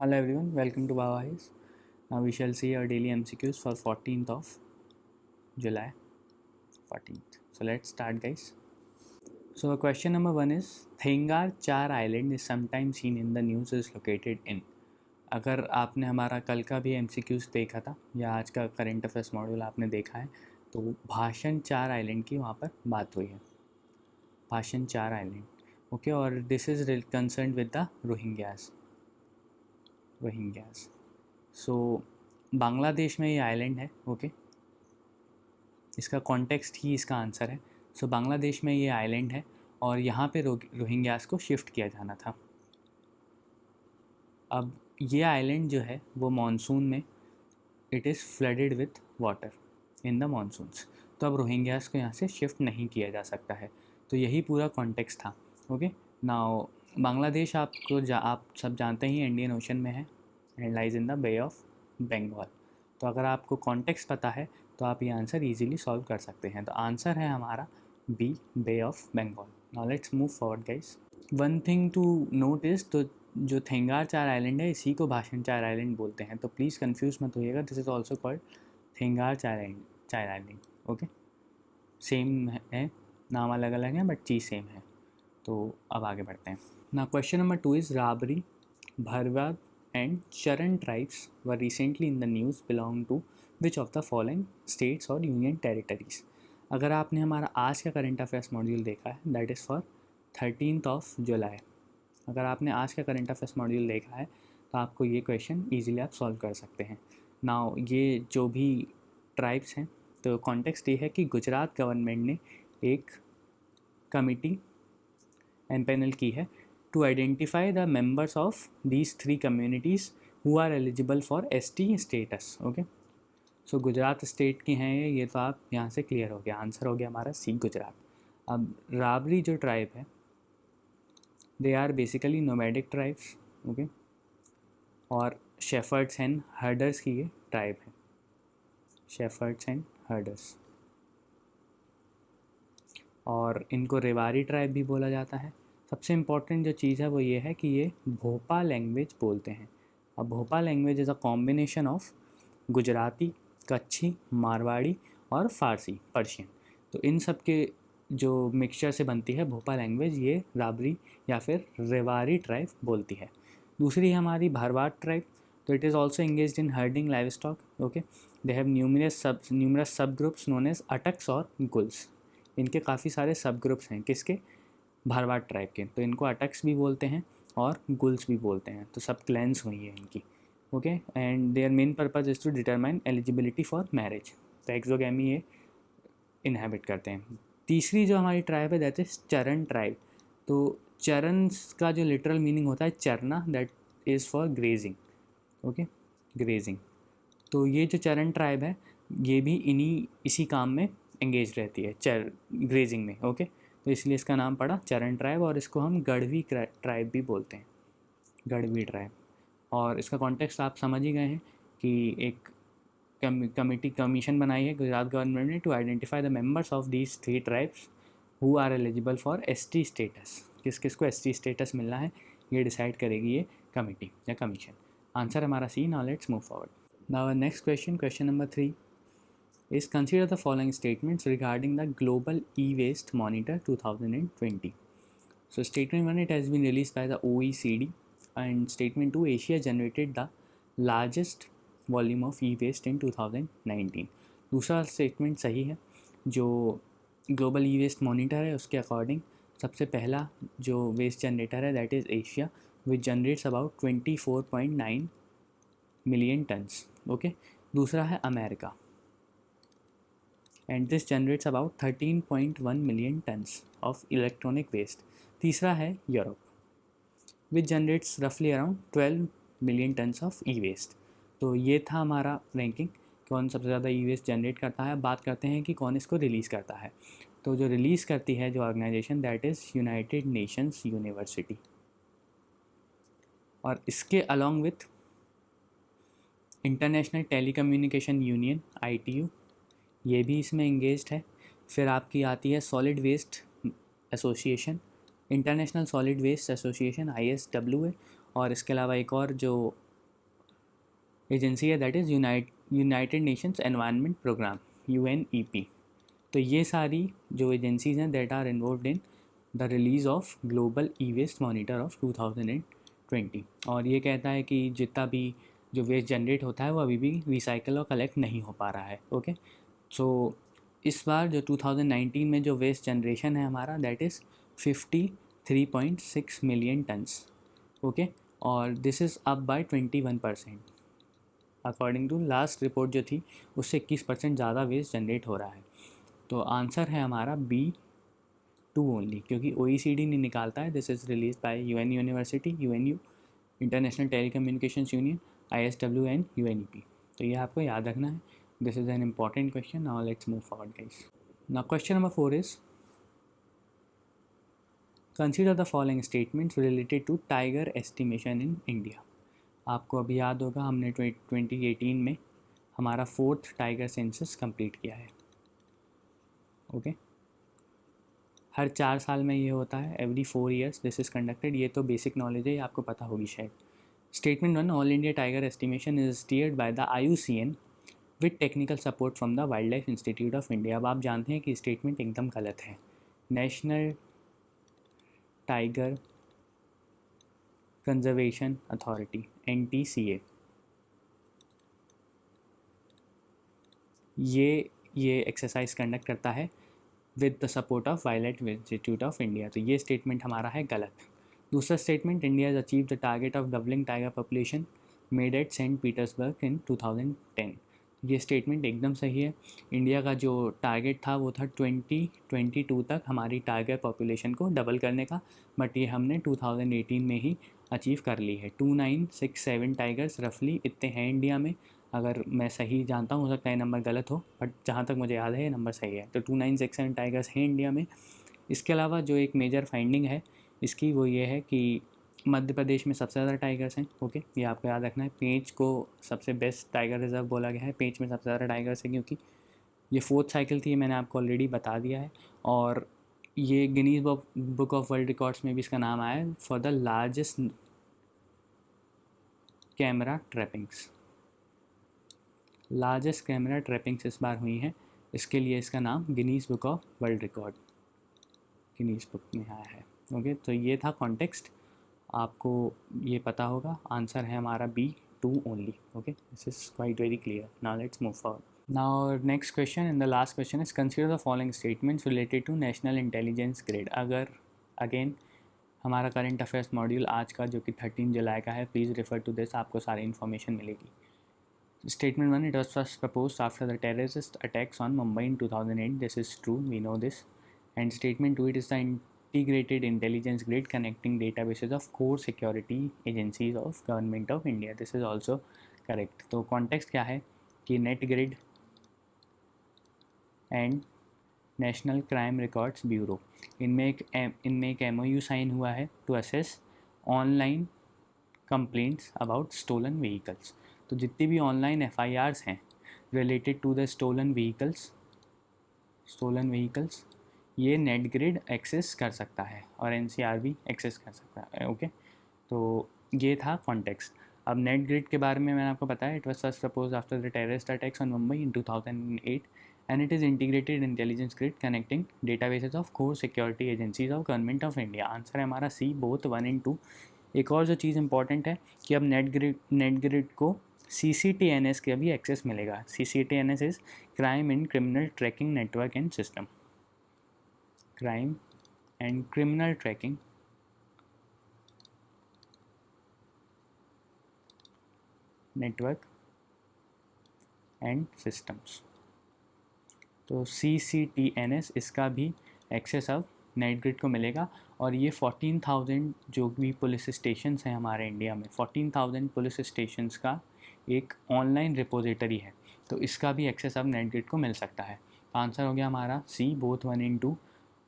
Hello everyone, welcome to Bawahis. Now we shall see our daily MCQs for 14th of July 14th. So let's start guys. So question number 1 is Thengar Char Island is sometimes seen in the news is located in. अगर आपने हमारा कल का भी MCQs देखा था या आज का करंट अफेयर्स मॉड्यूल आपने देखा है तो भाषण चार आइलैंड की वहाँ पर बात हुई है. भाषण चार आइलैंड ओके और this is concern with the Rohingyas. So Bangladesh में ये आइलैंड है. ओके इसका कॉन्टेक्स्ट ही इसका आंसर है. सो बांग्लादेश में ये आइलैंड है और यहाँ पे रोहिंग्यास को शिफ्ट किया जाना था. अब ये आइलैंड जो है वो मानसून में it is flooded with water in the monsoons. तो अब रोहिंग्यास को यहाँ से शिफ्ट नहीं किया जा सकता है. तो यही पूरा कॉन्टेक्स्ट था. ओके नाउ बांग्लादेश आप सब जानते ही इंडियन ओशन में है and lies in the bay of Bengal. तो अगर आपको कॉन्टेक्स्ट पता है तो आप ये आंसर इजीली सॉल्व कर सकते हैं. तो आंसर है हमारा B, bay of Bengal. Now let's move forward guys. One thing to note is तो जो थेंगार चार आइलैंड है इसी को भाषण चार आइलैंड बोलते हैं. तो प्लीज़ कंफ्यूज मत होइएगा. दिस इज़ ऑल्सो कॉल्ड थेंगार चार आइलैंड. ओके सेम है, नाम अलग अलग है बट चीज़ सेम है. तो अब आगे बढ़ते हैं. ना question number 2 is Rabari, Bharwad and Charan tribes were recently in the news belong to which of the following states or union territories. अगर आपने हमारा आज का करंट अफेयर्स मॉड्यूल देखा है that is for 13th of July. अगर आपने आज का करंट अफेयर्स मॉड्यूल देखा है तो आपको ये क्वेश्चन ईजिली आप सॉल्व कर सकते हैं. नाउ ये जो भी ट्राइब्स हैं तो कॉन्टेक्स्ट ये है कि गुजरात गवर्नमेंट ने एक कमिटी एम्पेनल की है to identify the members of these three communities who are eligible for ST status. Okay so Gujarat state की हैं ये तो आप यहाँ से क्लियर हो गया. आंसर हो गया हमारा सी, गुजरात. अब राबरी जो ट्राइब है they are basically nomadic tribes. Okay और शेफर्ड्स एंड हर्डर्स की ये ट्राइब है. शेफर्ड्स एंड हर्डर्स और इनको रेवारी ट्राइब भी बोला जाता है. सबसे इम्पॉर्टेंट जो चीज़ है वो ये है कि ये भोपा लैंग्वेज बोलते हैं. अब Bhopa language is a combination of Gujarati, Kutchi, Marwari और फ़ारसी, पर्शियन. तो इन सब के जो मिक्सचर से बनती है भोपा लैंग्वेज ये राबरी या फिर रेवारी ट्राइब बोलती है. दूसरी है हमारी भारवाड़ ट्राइब. तो it is also engaged in herding live stock. Okay they have numerous सब ग्रुप्स नोन एज अटक्स और गुल्स. इनके काफ़ी सारे सब ग्रुप्स हैं. किसके? भारवाड़ ट्राइब के. तो इनको अटक्स भी बोलते हैं और गुल्स भी बोलते हैं. तो सब क्लैंस हुई है इनकी. Okay and their main purpose is to determine eligibility for marriage. तो एक्सोगैमी ये इनहेबिट करते हैं. तीसरी जो हमारी ट्राइब है दैट इज़ चरण ट्राइब. तो चरण का जो लिटरल मीनिंग होता है चरना, that is for grazing. Okay grazing. तो ये जो चरण ट्राइब है ये भी इसी काम में एंगेज रहती है, ग्रेजिंग में. ओके तो इसलिए इसका नाम पड़ा चरण ट्राइब और इसको हम गढ़वी ट्राइब भी बोलते हैं, गढ़वी ट्राइब. और इसका कॉन्टेक्स्ट आप समझ ही गए हैं कि एक कमीशन बनाई है गुजरात गवर्नमेंट ने to identify the members of these three tribes who are eligible for ST status. किस किस को ST स्टेटस मिलना है ये डिसाइड करेगी ये कमेटी या कमीशन. आंसर हमारा C. Now let's move forward. Now next question number 3 is consider the following statements regarding the Global E-Waste Monitor 2020. So statement 1, it has been released by the OECD, and statement 2, Asia generated the largest volume of e-waste in 2019. दूसरा statement सही है. जो global e waste monitor है उसके according सबसे पहला जो waste generator है that is Asia which generates about 24.9 million tons. Okay दूसरा है America and this generates about 13.1 million tons of electronic waste. तीसरा है Europe which generates roughly around 12 million tons of e-waste. तो ये था हमारा रैंकिंग कौन सबसे ज़्यादा ई-वेस्ट जनरेट करता है. बात करते हैं कि कौन इसको रिलीज़ करता है. तो जो रिलीज़ करती है जो organization that is United Nations University. और इसके along with International Telecommunication Union ITU ये भी इसमें इंगेज्ड है. फिर आपकी आती है solid waste International Solid Waste Association ISWA. और इसके अलावा एक और जो एजेंसी है that is United Nations Environment Programme UNEP। तो ये सारी जो एजेंसीज़ हैं that are involved in the release of global e waste monitor of 2020। और ये कहता है कि जितना भी जो वेस्ट जनरेट होता है वो अभी भी रिसाइकल और कलेक्ट नहीं हो पा रहा है। ओके, सो इस बार जो 2019 में जो वेस्ट जनरेशन है हमारा that is 53.6 million tons. Okay, और this is up by 21%। According to last report जो थी उससे 21% ज़्यादा वेस्ट जनरेट हो रहा है। तो आंसर है हमारा B2 ओनली, क्योंकि OECD ने निकालता है। This is release by UN University, UNU, International Telecommunications Union, ISW and UNEP। तो ये आपको याद रखना है। This is an important question. Now let's move forward guys. Now question number 4 is consider the following statements related to tiger estimation in India. आपको अभी याद होगा हमने 2018 में हमारा 4th टाइगर सेंसस कंप्लीट किया है। ओके, हर 4 साल में ये होता है, every 4 years this is conducted. ये तो बेसिक नॉलेज है, ये आपको पता होगी शायद। Statement 1, all India tiger estimation is steered by the IUCN with technical support from the wild life institute of India. अब आप जानते हैं कि स्टेटमेंट एकदम गलत है। National tiger conservation authority NTCA ये एक्सरसाइज कंडक्ट करता है with the support of wild life institute of India. तो ये स्टेटमेंट हमारा है गलत। दूसरा statement, India has achieve the target of doubling tiger population made at Saint Petersburg इन 2010। ये स्टेटमेंट एकदम सही है। इंडिया का जो टारगेट था वो था 2022 तक हमारी टाइगर पॉपुलेशन को डबल करने का, बट ये हमने 2018 में ही अचीव कर ली है। 2967 टाइगर्स रफली इतने हैं इंडिया में। अगर मैं सही जानता हूँ, हो सकता है नंबर गलत हो, बट जहाँ तक मुझे याद है ये नंबर सही है। तो 2967 टाइगर्स हैं इंडिया में। इसके अलावा जो एक मेजर फाइंडिंग है इसकी वो ये है कि मध्य प्रदेश में सबसे ज़्यादा टाइगर्स हैं। ओके, ये आपको याद रखना है। पेंच को सबसे बेस्ट टाइगर रिजर्व बोला गया है। पेंच में सबसे ज़्यादा टाइगर्स हैं क्योंकि ये 4th साइकिल थी, ये मैंने आपको ऑलरेडी बता दिया है। और ये Guinness book of world records में भी इसका नाम आया है for the largest camera trappings. Largest camera trappings इस बार हुई हैं, इसके लिए इसका नाम Guinness book of world record Guinness book में आया है। ओके, तो ये था कॉन्टेक्स्ट, आपको ये पता होगा। आंसर है हमारा B2 only. Okay, this is quite very clear. Now let's move forward. Now next question and the last question is consider the following statements related to National Intelligence Grid. अगर again हमारा current affairs module आज का जो कि 13 जुलाई का है, please refer to this, आपको सारी इन्फॉर्मेशन मिलेगी। Statement 1, it was first proposed after the terrorist attacks on Mumbai in 2008. This is true, we know this. And statement 2, it is the integrated intelligence grid connecting databases of core security agencies of government of India. This is also correct. तो context क्या है कि NATGRID and National Crime Records Bureau, इनमें एक MOU sign हुआ है to assess online complaints about stolen vehicles. तो जितनी भी ऑनलाइन FIRs हैं related to the stolen vehicles ये नेट ग्रिड एक्सेस कर सकता है और NCR भी एक्सेस कर सकता है। ओके, तो ये था कॉन्टेक्स्ट। अब नेट ग्रिड के बारे में मैंने आपको बताया, it was first proposed after the terrorist attacks on Mumbai in 2008 and it is integrated intelligence grid connecting databases of core security agencies of government of India. Answer है हमारा C, बोथ 1 and 2। एक और जो चीज़ इंपॉर्टेंट है कि अब net grid को CCTNS का भी एक्सेस मिलेगा। CCTNS is crime and criminal tracking network and system. Crime and criminal tracking network and systems. तो CCTNS इसका भी एक्सेस अब नेट ग्रिड को मिलेगा। और ये 14,000 जो भी पुलिस स्टेशंस हैं हमारे इंडिया में, 14,000 पुलिस स्टेशंस का एक ऑनलाइन रिपोजिटरी है, तो इसका भी एक्सेस अब नेट ग्रिड को मिल सकता है। आंसर हो गया हमारा C, बोथ 1 and 2।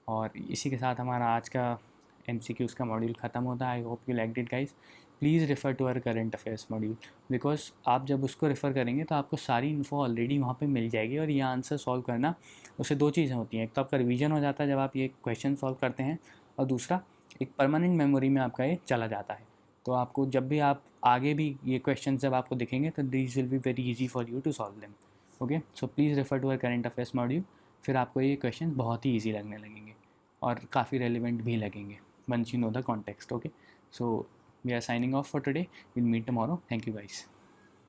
और इसी के साथ हमारा आज का MCQs का मॉड्यूल ख़त्म होता है। I hope you like it guys. Please refer to our current affairs module, because आप जब उसको रेफ़र करेंगे तो आपको सारी इन्फो ऑलरेडी वहाँ पे मिल जाएगी। और ये आंसर सॉल्व करना, उससे 2 चीज़ें होती हैं, एक तो आपका रिवीजन हो जाता है जब आप ये क्वेश्चन सॉल्व करते हैं, और दूसरा एक परमानेंट मेमोरी में आपका ये चला जाता है। तो आपको जब भी आप आगे भी ये क्वेश्चन जब आपको दिखेंगे तो these will be very easy for you to solve them. Okay, so please refer to our current affairs module, फिर आपको ये क्वेश्चन बहुत ही ईजी लगने लगेंगे और काफ़ी रेलिवेंट भी लगेंगे once you know the context. Okay, so we are signing off for today, will meet tomorrow, thank you guys.